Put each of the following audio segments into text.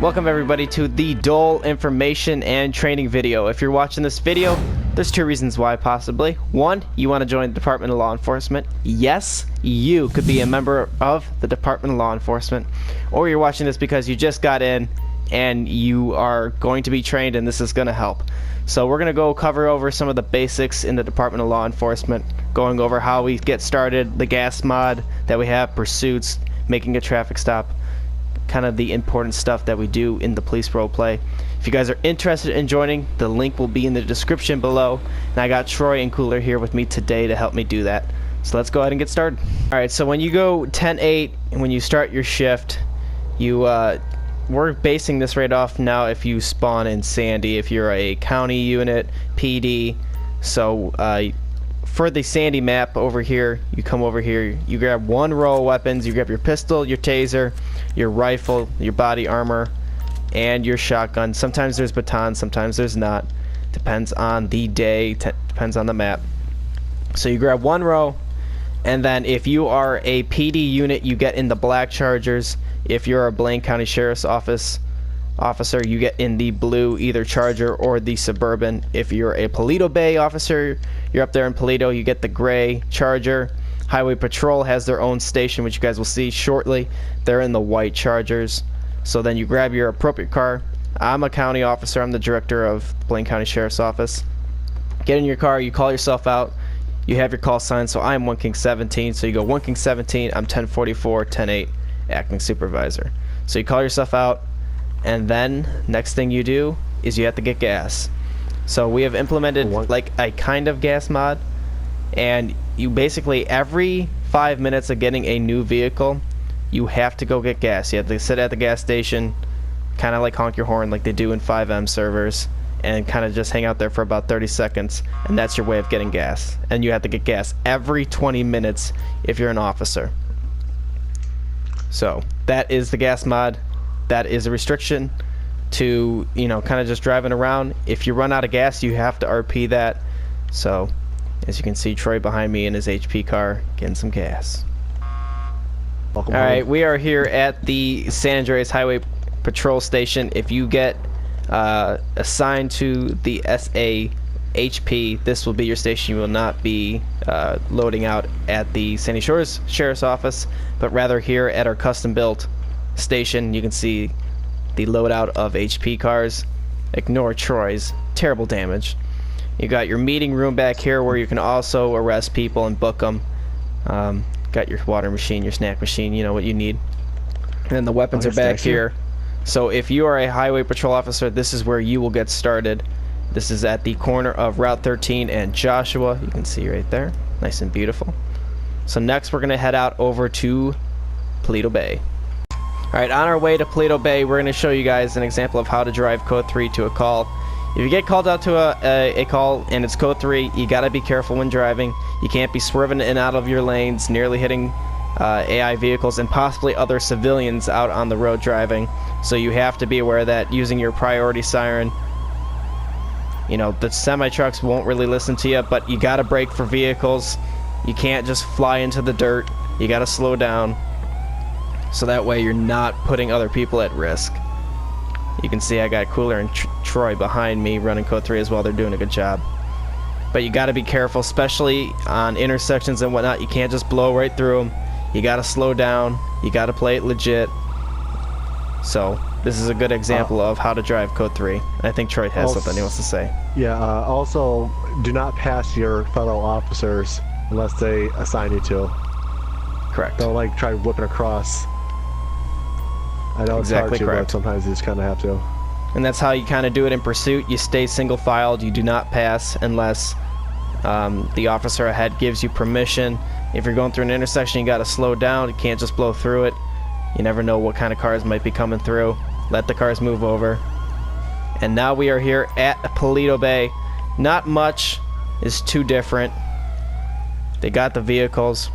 Welcome everybody to the Dole information and training video. If you're watching this video, there's two reasons why possibly. One, you want to join the Department of Law Enforcement. Yes, you could be a member of the Department of Law Enforcement. Or you're watching this because you just got in and you are going to be trained and this is going to help. So we're going to go cover over some of the basics in the Department of Law Enforcement, going over how we get started, the gas mod that we have, pursuits, making a traffic stop, kind of the important stuff that we do in the police role play. If you guys are interested in joining, the link will be in the description below, and I got Troy and Cooler here with me today to help me do that. So let's go ahead and get started. Alright, so when you go 10-8 and when you start your shift, you we're basing this right off now if you spawn in Sandy, if you're a county unit, PD. So for the Sandy map over here, you come over here, you grab one row of weapons, you grab your pistol, your taser, your rifle, your body armor, and your shotgun. Sometimes there's batons, sometimes there's not. Depends on the day, depends on the map. So you grab one row, and then if you are a PD unit, you get in the black Chargers. If you're a Blaine County Sheriff's Office officer, you get in the blue either Charger or the Suburban. If you're a Paleto Bay officer, you're up there in Paleto, you get the gray Charger. Highway Patrol has their own station, which you guys will see shortly. They're in the white Chargers. So then you grab your appropriate car. I'm a county officer, I'm the director of Blaine County Sheriff's Office. Get in your car, you call yourself out, you have your call sign. So I'm 1 King 17, so you go 1 King 17, I'm 1044 10-8 acting supervisor. So you call yourself out, and then next thing you do is you have to get gas. So we have implemented like a kind of gas mod, and you basically every 5 minutes of getting a new vehicle, you have to go get gas. You have to sit at the gas station, kind of like honk your horn like they do in 5M servers, and kind of just hang out there for about 30 seconds, and that's your way of getting gas. And you have to get gas every 20 minutes if you're an officer. So that is the gas mod. That is a restriction to, you know, kind of just driving around. If you run out of gas, you have to RP that. So as you can see, Troy behind me in his HP car getting some gas. Alright, we are here at the San Andreas Highway Patrol Station. If you get assigned to the SAHP, this will be your station. You will not be loading out at the Sandy Shores Sheriff's Office, but rather here at our custom-built station. You can see the loadout of HP cars. Ignore Troy's terrible damage. You got your meeting room back here where you can also arrest people and book them. Got your water machine, your snack machine, you know what you need. And then the weapons are back here. So if you are a highway patrol officer, this is where you will get started. This is at the corner of Route 13 and Joshua. You can see right there. Nice and beautiful. So next we're going to head out over to Paleto Bay. Alright, on our way to Paleto Bay, we're going to show you guys an example of how to drive code 3 to a call. If you get called out to a call and it's code 3, you got to be careful when driving. You can't be swerving in and out of your lanes, nearly hitting AI vehicles and possibly other civilians out on the road driving. So you have to be aware that using your priority siren, you know, the semi-trucks won't really listen to you, but you got to brake for vehicles. You can't just fly into the dirt. You got to slow down, so that way you're not putting other people at risk. You can see I got Cooler and Troy behind me running code 3 as well. They're doing a good job. But you got to be careful, especially on intersections and whatnot. You can't just blow right through them. You got to slow down. You got to play it legit. So this is a good example of how to drive code 3. I think Troy has something he wants to say. Yeah, also do not pass your fellow officers unless they assign you to. Correct. Don't like try whipping across. I know it's hard to, but sometimes you just kind of have to. And that's how you kind of do it in pursuit. You stay single-filed. You do not pass unless the officer ahead gives you permission. If you're going through an intersection, you got to slow down. You can't just blow through it. You never know what kind of cars might be coming through. Let the cars move over. And now we are here at Paleto Bay. Not much is too different. They got the vehicles.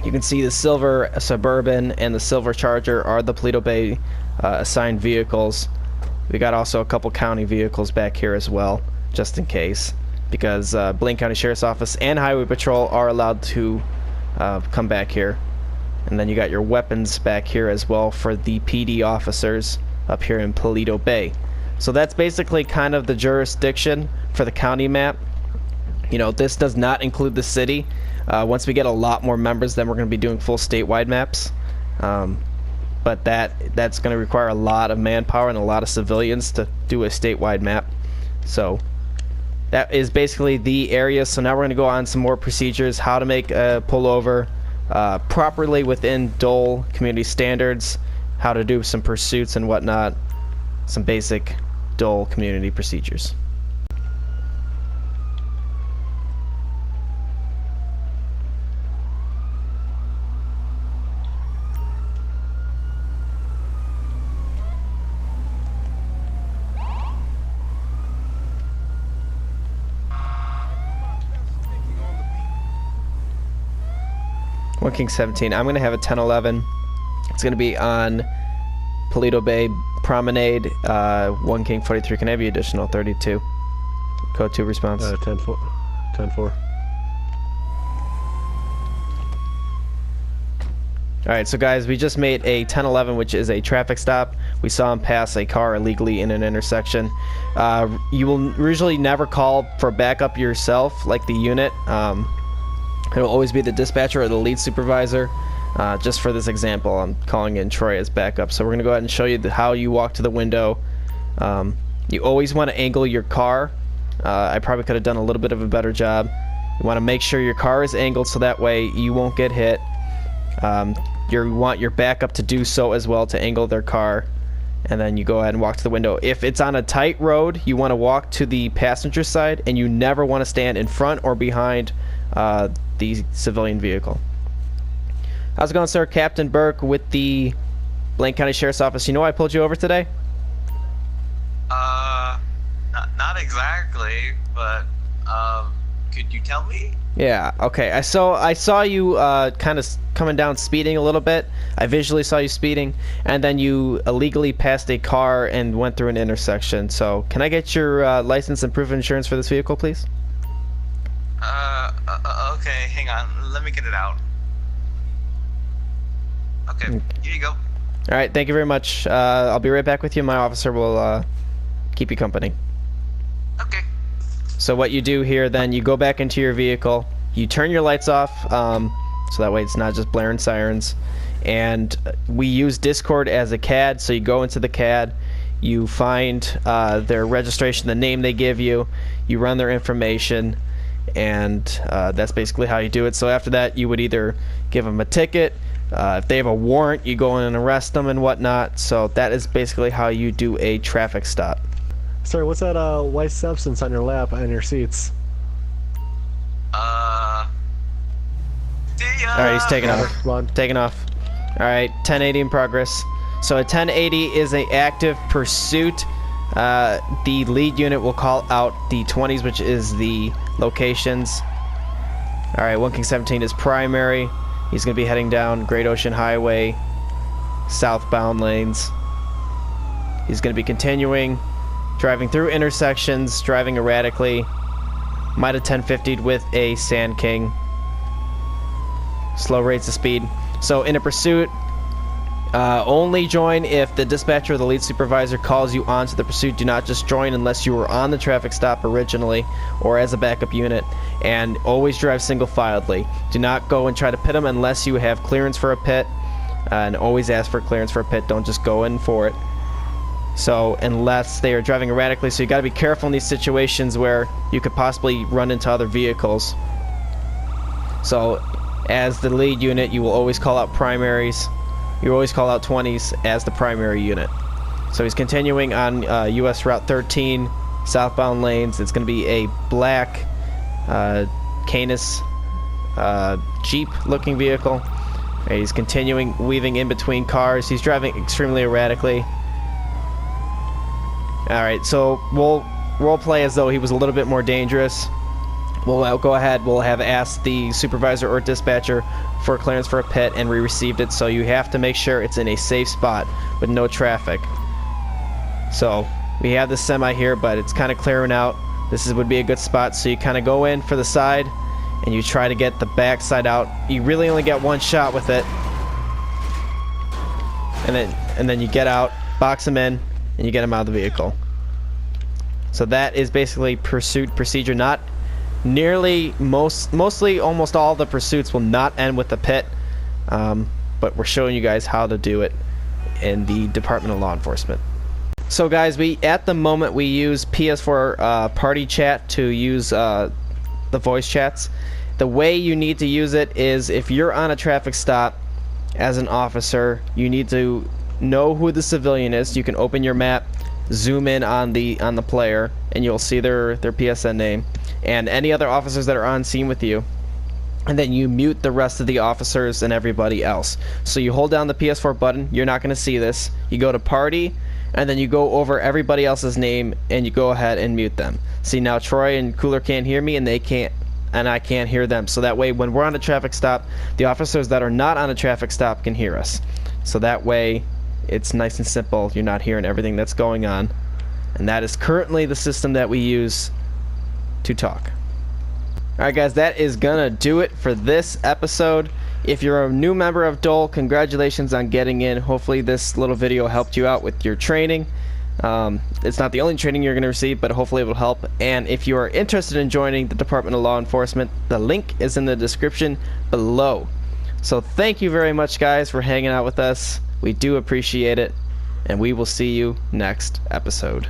You can see the silver Suburban and the silver Charger are the Paleto Bay assigned vehicles. We got also a couple county vehicles back here as well, just in case, because Blaine County Sheriff's Office and Highway Patrol are allowed to come back here. And then you got your weapons back here as well for the PD officers. up here in Paleto Bay. So that's basically kind of the jurisdiction for the county map. You know, this does not include the city. Once we get a lot more members, then we're going to be doing full statewide maps. But that's going to require a lot of manpower and a lot of civilians to do a statewide map. So that is basically the area. So now we're going to go on some more procedures, how to make a pullover properly within Dole community standards, how to do some pursuits and whatnot, some basic Dole community procedures. One King 17. I'm gonna have a 1011. It's gonna be on Paleto Bay Promenade. 1 King 43. Can I have you additional 32? Code 2 response. 10-4. 10-4. Alright, so guys, we just made a 1011, which is a traffic stop. We saw him pass a car illegally in an intersection. You will usually never call for backup yourself, like the unit. It'll always be the dispatcher or the lead supervisor. Just for this example, I'm calling in Troy as backup. So we're going to go ahead and show you how you walk to the window. You always want to angle your car. I probably could have done a little bit of a better job. You want to make sure your car is angled so that way you won't get hit. You want your backup to do so as well, to angle their car. And then you go ahead and walk to the window. If it's on a tight road, you want to walk to the passenger side, and you never want to stand in front or behind the civilian vehicle. How's it going, sir? Captain Burke with the Blaine County Sheriff's Office. You know why I pulled you over today? Not exactly, but could you tell me? Yeah, okay. I saw you kind of coming down speeding a little bit. I visually saw you speeding, and then you illegally passed a car and went through an intersection. So can I get your license and proof of insurance for this vehicle, please? Okay, hang on. Let me get it out. Okay, here you go. Alright, thank you very much. I'll be right back with you. My officer will keep you company. Okay. So what you do here, then, you go back into your vehicle, you turn your lights off, so that way it's not just blaring sirens. And we use Discord as a CAD, so you go into the CAD, you find their registration, the name they give you, you run their information, and that's basically how you do it. So after that, you would either give them a ticket, if they have a warrant, you go in and arrest them and whatnot. So that is basically how you do a traffic stop. Sir, what's that white substance on your lap and your seats? See ya! Alright, he's taking off. Come on. Taking off. Alright, 1080 in progress. So a 1080 is an active pursuit. The lead unit will call out the 20s, which is the locations. Alright, 1 King 17 is primary. He's going to be heading down Great Ocean Highway, southbound lanes. He's going to be continuing, driving through intersections, driving erratically. Might have 1050'd with a Sand King. Slow rates of speed. So in a pursuit, only join if the dispatcher or the lead supervisor calls you onto the pursuit. Do not just join unless you were on the traffic stop originally or as a backup unit. And always drive single-filedly. Do not go and try to pit them unless you have clearance for a pit. And always ask for clearance for a pit. Don't just go in for it. So unless they are driving erratically, so you got to be careful in these situations where you could possibly run into other vehicles. So as the lead unit, you will always call out primaries. You always call out 20s as the primary unit. So he's continuing on US Route 13, southbound lanes. It's going to be a black Canis Jeep-looking vehicle. And he's continuing, weaving in between cars. He's driving extremely erratically. Alright, so we'll roleplay as though he was a little bit more dangerous. We'll go ahead, we'll have asked the supervisor or dispatcher for clearance for a pit, and we received it, so you have to make sure it's in a safe spot with no traffic. So we have the semi here, but it's kind of clearing out. This would be a good spot, so you kind of go in for the side and you try to get the back side out. You really only get one shot with it, and then you get out box them in, and you get them out of the vehicle. So that is basically pursuit procedure. Not nearly, mostly almost all the pursuits will not end with the pit, but we're showing you guys how to do it in the Department of Law Enforcement. So guys, at the moment we use PS4 party chat to use the voice chats. The way you need to use it is if you're on a traffic stop as an officer, you need to know who the civilian is. You can open your map, zoom in on the player, and you'll see their PSN name and any other officers that are on scene with you. And then you mute the rest of the officers and everybody else. So you hold down the PS4 button. You're not going to see this. You go to party, and then you go over everybody else's name and you go ahead and mute them. See, now Troy and Cooler can't hear me, and they can't, and I can't hear them. So that way, when we're on a traffic stop, the officers that are not on a traffic stop can hear us. So that way, it's nice and simple. You're not hearing everything that's going on. And that is currently the system that we use to talk. Alright guys, that is gonna do it for this episode. If you're a new member of Dole, congratulations on getting in. Hopefully this little video helped you out with your training. It's not the only training you're going to receive, but hopefully it will help. And if you are interested in joining the Department of Law Enforcement, the link is in the description below. So thank you very much guys for hanging out with us. We do appreciate it, and we will see you next episode.